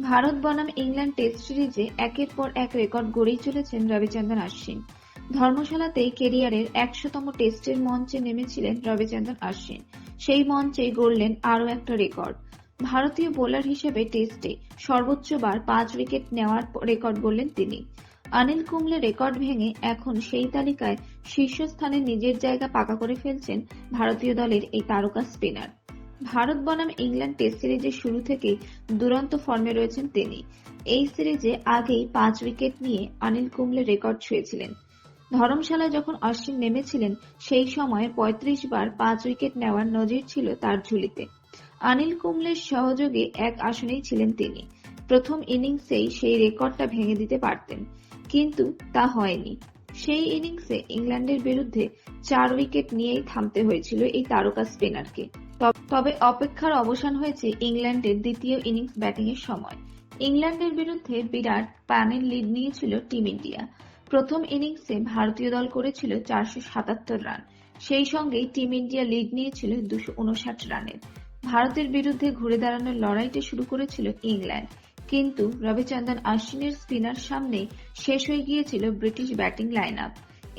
ভারত বনাম England test সিরিজে একের পর এক রেকর্ড গড়েই চলেছেন রবিচন্দ্রন অশ্বিন। ধর্মশালাতেই কেরিয়ারের ১০০তম টেস্টের মঞ্চে নেমেছিলেন রবিচন্দ্রন অশ্বিন। সেই মঞ্চেই গড়লেন আরও একটা রেকর্ড। ভারতীয় বোলার হিসেবে টেস্টে সর্বোচ্চবার ৫ উইকেট নেওয়ার রেকর্ড গড়লেন তিনি। অনিল কুম্বলের রেকর্ড ভেঙে এখন সেই তালিকায় শীর্ষস্থানে নিজের জায়গা পাকা করে ফেলছেন ভারতীয় দলের এই তারকা স্পিনার। ভারত বনাম ইংল্যান্ড টেস্ট সিরিজের শুরু থেকেই দুরন্ত ফর্মে রয়েছেন তিনি। এই সিরিজে আগেই ৫ উইকেট নিয়ে অনিল কুম্বলের রেকর্ড ছুঁয়েছিলেন। ধরমশালায় যখন অশ্বিন নেমেছিলেন সেই সময়ে ৩৫ বার ৫ উইকেট নেওয়ার নজির ছিল তার ঝুলিতে। অনিল কুম্বলের সহযোগে এক আসনেই ছিলেন তিনি। প্রথম ইনিংসেই সেই রেকর্ডটা ভেঙে দিতে পারতেন, কিন্তু তা হয়নি। সেই ইনিংসে ইংল্যান্ডের বিরুদ্ধে ৪ উইকেট নিয়েই থামতে হয়েছিল এই তারকা স্পিনারকে। তবে অপেক্ষার অবসান হয়েছে ইংল্যান্ডের দ্বিতীয় ইনিংস ব্যাটিংয়ের সময়। ইংল্যান্ডের বিরুদ্ধে বিরাট প্যানের লিড নিয়েছিল টিম ইন্ডিয়া। প্রথম ইনিংসে ভারতীয় দল করেছিল ৪৭৭ রান, সেই সঙ্গেই টিম ইন্ডিয়া লিড নিয়েছিল ২৫৯ রানের। ভারতের বিরুদ্ধে ঘুরে দাঁড়ানোর লড়াইটা শুরু করেছিল ইংল্যান্ড, কিন্তু রবিচন্দ্রন অশ্বিনের স্পিনার সামনেই শেষ হয়ে গিয়েছিল ব্রিটিশ ব্যাটিং লাইন আপ।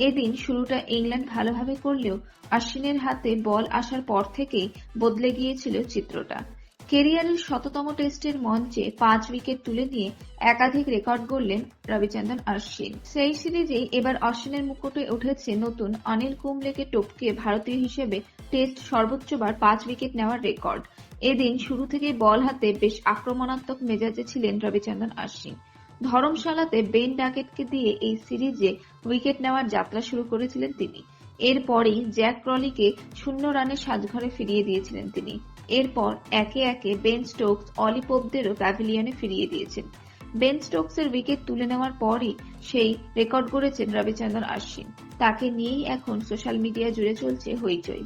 এদিন শুরুটা ইংল্যান্ড ভালোভাবে করলেও অশ্বিনের হাতে বল আসার পর থেকেই বদলে গিয়েছিল চিত্রটা। কেরিয়ারের ১০০তম টেস্টের মঞ্চে ৫ উইকেট তুলে নিয়ে একাধিক রেকর্ড গড়লেন রবিচন্দ্রন অশ্বিন। সেই সিরিজেই এবার অশ্বিনের মুকুটে উঠেছে নতুন অনিল কুম্বলেকে টপকে ভারতীয় হিসেবে টেস্ট সর্বোচ্চবার ৫ উইকেট নেওয়ার রেকর্ড। এদিন শুরু থেকেই বল হাতে বেশ আক্রমণাত্মক মেজাজে ছিলেন রবিচন্দ্রন অশ্বিন। ধরমশালাতে বেন ডাকেটকে দিয়ে এই সিরিজে উইকেট নেওয়ার যাত্রা শুরু করেছিলেন তিনি। এরপরই জ্যাক ক্রলিকে ০ রানের সাজঘরে ফিরিয়ে দিয়েছিলেন তিনি। এরপর একে একে বেন স্টোকস, অলি পোপদেরও প্যাভিলিয়নে ফিরিয়ে দিয়েছেন। বেন স্টোকসের উইকেট তুলে নেওয়ার পরই সেই রেকর্ড গড়েছেন রবিচন্দ্রন অশ্বিন। তাকে নিয়েই এখন সোশ্যাল মিডিয়া জুড়ে চলছে হইচই।